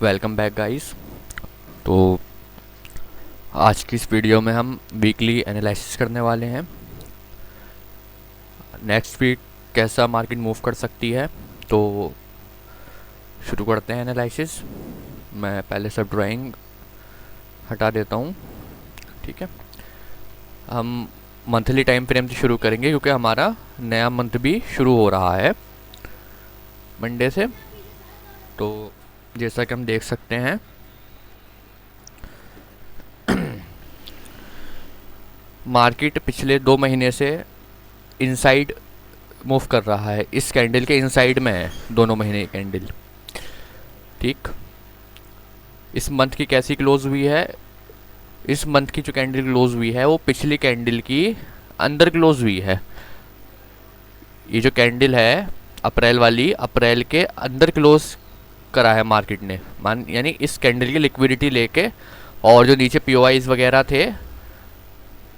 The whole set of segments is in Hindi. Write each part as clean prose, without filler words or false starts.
Welcome back guys. तो आज की इस वीडियो में हम वीकली एनालिसिस करने वाले हैं। नेक्स्ट वीक कैसा मार्केट मूव कर सकती है, तो शुरू करते हैं एनालिसिस। मैं पहले सब ड्राइंग हटा देता हूँ, ठीक है। हम मंथली टाइम फ्रेम से शुरू करेंगे क्योंकि हमारा नया मंथ भी शुरू हो रहा है मंडे से। तो जैसा कि हम देख सकते हैं, मार्केट पिछले 2 महीने से इनसाइड मूव कर रहा है। इस कैंडल के इनसाइड में है दोनों महीने की कैंडल, ठीक। इस मंथ की कैसी क्लोज हुई है? इस मंथ की जो कैंडल क्लोज हुई है वो पिछली कैंडल की अंदर क्लोज हुई है। ये जो कैंडल है अप्रैल वाली, अप्रैल के अंदर क्लोज करा है मार्केट ने, यानी इस कैंडल की लिक्विडिटी लेके और जो नीचे पीओआईज वगैरह थे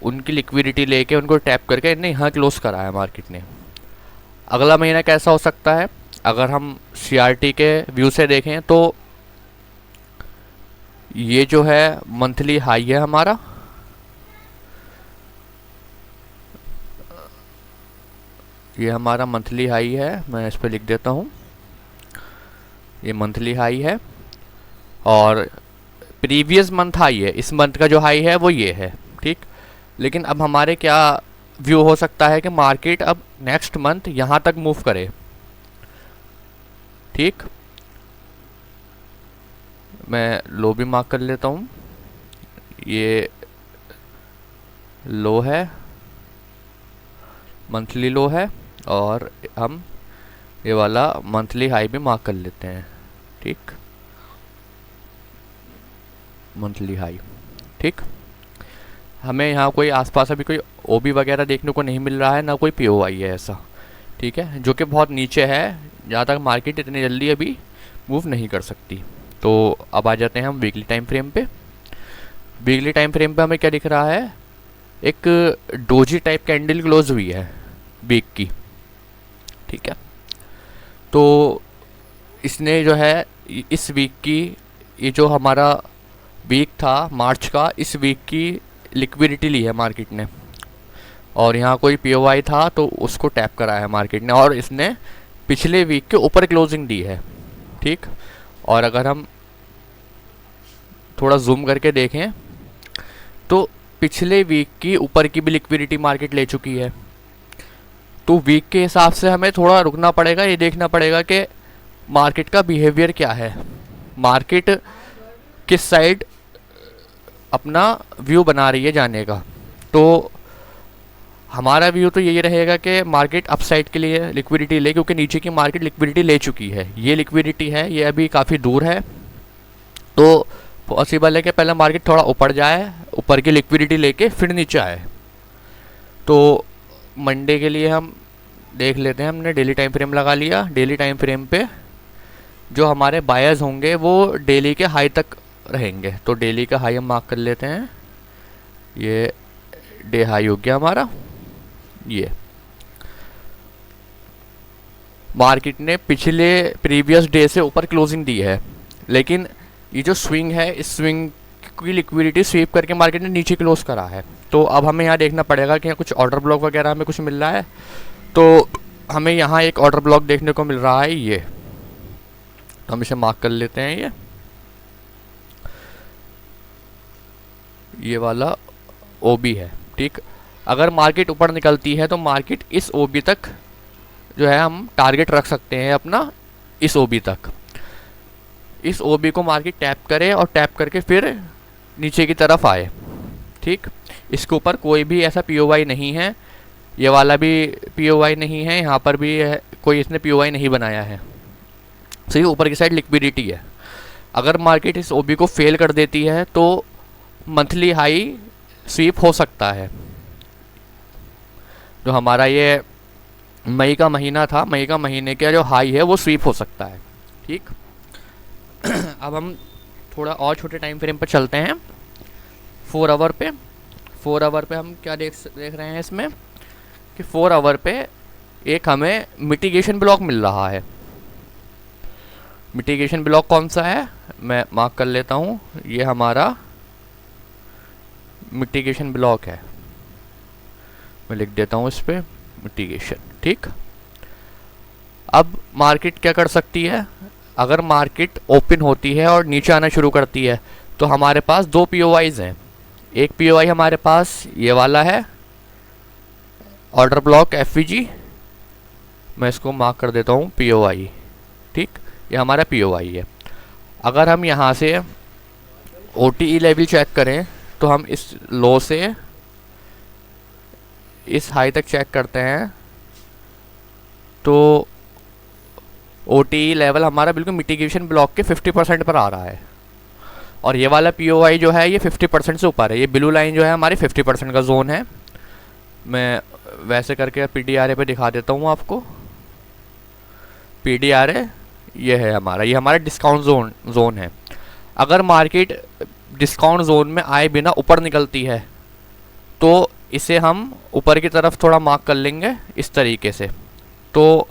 उनकी लिक्विडिटी लेके उनको टैप करके इन्हें यहाँ क्लोज करा है मार्केट ने। अगला महीना कैसा हो सकता है? अगर हम सीआरटी के व्यू से देखें तो ये जो है मंथली हाई है हमारा, ये हमारा मंथली हाई है। मैं इस पर लिख देता हूँ, ये मंथली हाई है और प्रीवियस मंथ हाई है। इस मंथ का जो हाई है वो ये है, ठीक। लेकिन अब हमारे क्या व्यू हो सकता है कि मार्केट अब नेक्स्ट मंथ यहाँ तक मूव करे, ठीक। मैं लो भी मार्क कर लेता हूँ, ये लो है, मंथली लो है, और हम ये वाला मंथली हाई भी मार्क कर लेते हैं, ठीक। मंथली हाई, ठीक। हमें यहाँ कोई आसपास अभी कोई ओबी वगैरह देखने को नहीं मिल रहा है, ना कोई पीओआई है ऐसा, ठीक है, जो कि बहुत नीचे है, जहाँ तक मार्केट इतनी जल्दी अभी मूव नहीं कर सकती। तो अब आ जाते हैं हम वीकली टाइम फ्रेम पे। वीकली टाइम फ्रेम पे हमें क्या दिख रहा है? एक डोजी टाइप कैंडल क्लोज हुई है वीक की, ठीक है। तो इसने जो है इस वीक की, ये जो हमारा वीक था मार्च का, इस वीक की लिक्विडिटी ली है मार्केट ने, और यहाँ कोई पीओआई था तो उसको टैप करा है मार्केट ने, और इसने पिछले वीक के ऊपर क्लोजिंग दी है, ठीक। और अगर हम थोड़ा जूम करके देखें तो पिछले वीक की ऊपर की भी लिक्विडिटी मार्केट ले चुकी है। तो वीक के हिसाब से हमें थोड़ा रुकना पड़ेगा, ये देखना पड़ेगा कि मार्केट का बिहेवियर क्या है, मार्केट किस साइड अपना व्यू बना रही है जाने का। तो हमारा व्यू तो यही रहेगा कि मार्केट अपसाइड के लिए लिक्विडिटी ले, क्योंकि नीचे की मार्केट लिक्विडिटी ले चुकी है। ये लिक्विडिटी है, ये अभी काफ़ी दूर है, तो पॉसिबल है कि पहले मार्केट थोड़ा ऊपर जाए, ऊपर की लिक्विडिटी लेके फिर नीचे आए। तो मंडे के लिए हम देख लेते हैं, हमने डेली टाइम फ्रेम लगा लिया। डेली टाइम फ्रेम पे जो हमारे बायर्स होंगे वो डेली के हाई तक रहेंगे, तो डेली का हाई हम मार्क कर लेते हैं। ये डे हाई हो गया हमारा। ये मार्केट ने पिछले प्रीवियस डे से ऊपर क्लोजिंग दी है, लेकिन ये जो स्विंग है, इस स्विंग की लिक्विडिटी स्वीप करके मार्केट ने नीचे क्लोज करा है। तो अब हमें यहाँ देखना पड़ेगा कि यहाँ कुछ ऑर्डर ब्लॉक वगैरह हमें कुछ मिल रहा है। तो हमें यहाँ एक ऑर्डर ब्लॉक देखने को मिल रहा है, ये हम इसे मार्क कर लेते हैं। ये वाला ओबी है, ठीक। अगर मार्केट ऊपर निकलती है तो मार्केट इस ओबी तक जो है हम टारगेट रख सकते हैं अपना, इस ओबी तक। इस ओबी को मार्केट टैप करे और टैप करके फिर नीचे की तरफ आए, ठीक। इसके ऊपर कोई भी ऐसा पीओवाई नहीं है, ये वाला भी पीओवाई नहीं है, यहाँ पर भी कोई इसने पीओवाई नहीं बनाया है, सही। ऊपर की साइड लिक्विडिटी है। अगर मार्केट इस ओबी को फेल कर देती है तो मंथली हाई स्वीप हो सकता है। जो हमारा ये मई का महीना था, मई का महीने का जो हाई है वो स्वीप हो सकता है, ठीक। अब हम थोड़ा और छोटे टाइम फ्रेम पर चलते हैं, 4 आवर पे। 4 आवर पे हम क्या देख रहे हैं इसमें कि 4 आवर पे एक हमें मिटिगेशन ब्लॉक मिल रहा है, मिटिगेशन ब्लॉक कौन सा है, मैं मार्क कर लेता हूँ, ये हमारा मिटिगेशन ब्लॉक है, मैं लिख देता हूँ इस पर मिटिगेशन। ठीक, अब मार्केट क्या कर सकती है, अगर मार्केट ओपन होती है और नीचे आना शुरू करती है तो हमारे पास दो पीओआईज हैं। एक पीओआई हमारे पास ये वाला है, ऑर्डर ब्लॉक एफवीजी, मैं इसको मार्क कर देता हूँ पीओआई। ठीक, ये हमारा पीओआई है। अगर हम यहाँ से ओटीई लेवल चेक करें तो हम इस लो से इस हाई तक चेक करते हैं तो ओटीई लेवल हमारा बिल्कुल मिटिगेशन ब्लॉक के 50% पर आ रहा है, और ये वाला पीओआई जो है ये 50% से ऊपर है। ये ब्लू लाइन जो है हमारी 50% का जोन है। मैं वैसे करके पीडीआरए पे दिखा देता हूँ आपको। पीडीआरए ये है हमारा, ये हमारा डिस्काउंट जोन है। अगर मार्केट डिस्काउंट जोन में आए बिना ऊपर निकलती है तो इसे हम ऊपर की तरफ थोड़ा मार्क कर लेंगे इस तरीके से, तो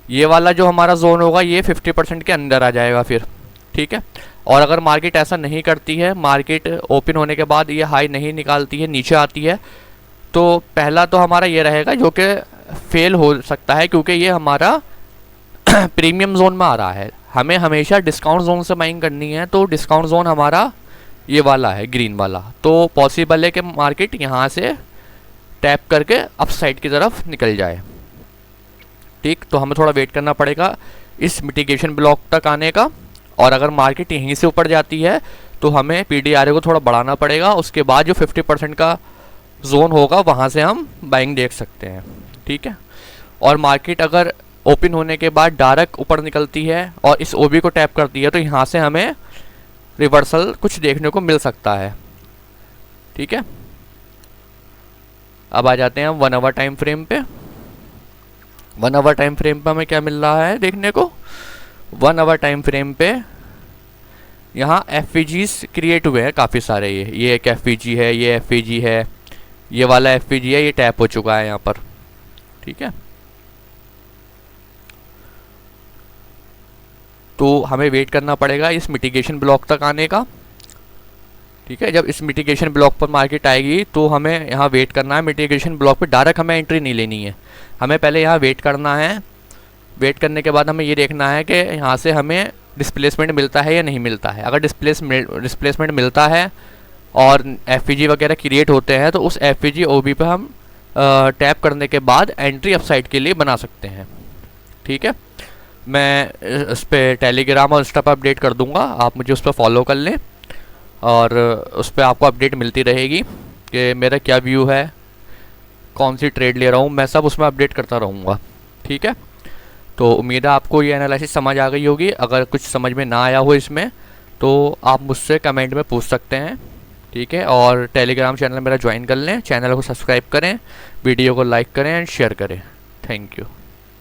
ये वाला जो हमारा जोन होगा ये 50% के अंदर आ जाएगा फिर। ठीक है, और अगर मार्केट ऐसा नहीं करती है, मार्केट ओपन होने के बाद ये हाई नहीं निकालती है, नीचे आती है, तो पहला तो हमारा ये रहेगा जो कि फेल हो सकता है, क्योंकि ये हमारा प्रीमियम जोन में आ रहा है। हमें हमेशा डिस्काउंट जोन से बाइंग करनी है, तो डिस्काउंट जोन हमारा ये वाला है, ग्रीन वाला। तो पॉसिबल है कि मार्केट यहाँ से टैप करके अपसाइड की तरफ निकल जाए। ठीक, तो हमें थोड़ा वेट करना पड़ेगा इस मिटिगेशन ब्लॉक तक आने का, और अगर मार्केट यहीं से ऊपर जाती है तो हमें पीडीआरए को थोड़ा बढ़ाना पड़ेगा। उसके बाद जो 50% का जोन होगा वहाँ से हम बाइंग देख सकते हैं। ठीक है, और मार्केट अगर ओपन होने के बाद डायरेक्ट ऊपर निकलती है और इस ओबी को टैप करती है तो यहाँ से हमें रिवर्सल कुछ देखने को मिल सकता है। ठीक है, अब आ जाते हैं हम 1 आवर टाइम फ्रेम पे। 1 आवर टाइम फ्रेम पे हमें क्या मिल रहा है देखने को। 1 आवर टाइम फ्रेम पे यहाँ एफवीजीज क्रिएट हुए हैं काफ़ी सारे। ये एक एफवीजी है, ये एफवीजी है, ये वाला एफवीजी है, ये टैप हो चुका है यहाँ पर। ठीक है, तो हमें वेट करना पड़ेगा इस मिटिगेशन ब्लॉक तक आने का। ठीक है, जब इस मिटिगेशन ब्लॉक पर मार्केट आएगी तो हमें यहाँ वेट करना है। मिटिगेशन ब्लॉक पर डायरेक्ट हमें एंट्री नहीं लेनी है, हमें पहले यहाँ वेट करना है। वेट करने के बाद हमें ये देखना है कि यहाँ से हमें डिस्प्लेसमेंट मिलता है या नहीं मिलता है। अगर डिस्प्लेसमेंट मिलता है और एफवीजी वगैरह क्रिएट होते हैं तो उस एफवीजी ओबी पे हम टैप करने के बाद एंट्री अपसाइड के लिए बना सकते हैं। ठीक है, मैं उस पर टेलीग्राम और इंस्टा पर अपडेट कर दूंगा, आप मुझे उस पर फॉलो कर लें और उस पर आपको अपडेट मिलती रहेगी कि मेरा क्या व्यू है, कौन सी ट्रेड ले रहा हूँ, मैं सब उसमें अपडेट करता रहूँगा। ठीक है, तो उम्मीद है आपको ये एनालिसिस समझ आ गई होगी। अगर कुछ समझ में ना आया हो इसमें तो आप मुझसे कमेंट में पूछ सकते हैं। ठीक है, और टेलीग्राम चैनल मेरा ज्वाइन कर लें, चैनल को सब्सक्राइब करें, वीडियो को लाइक करें एंड शेयर करें। Thank you.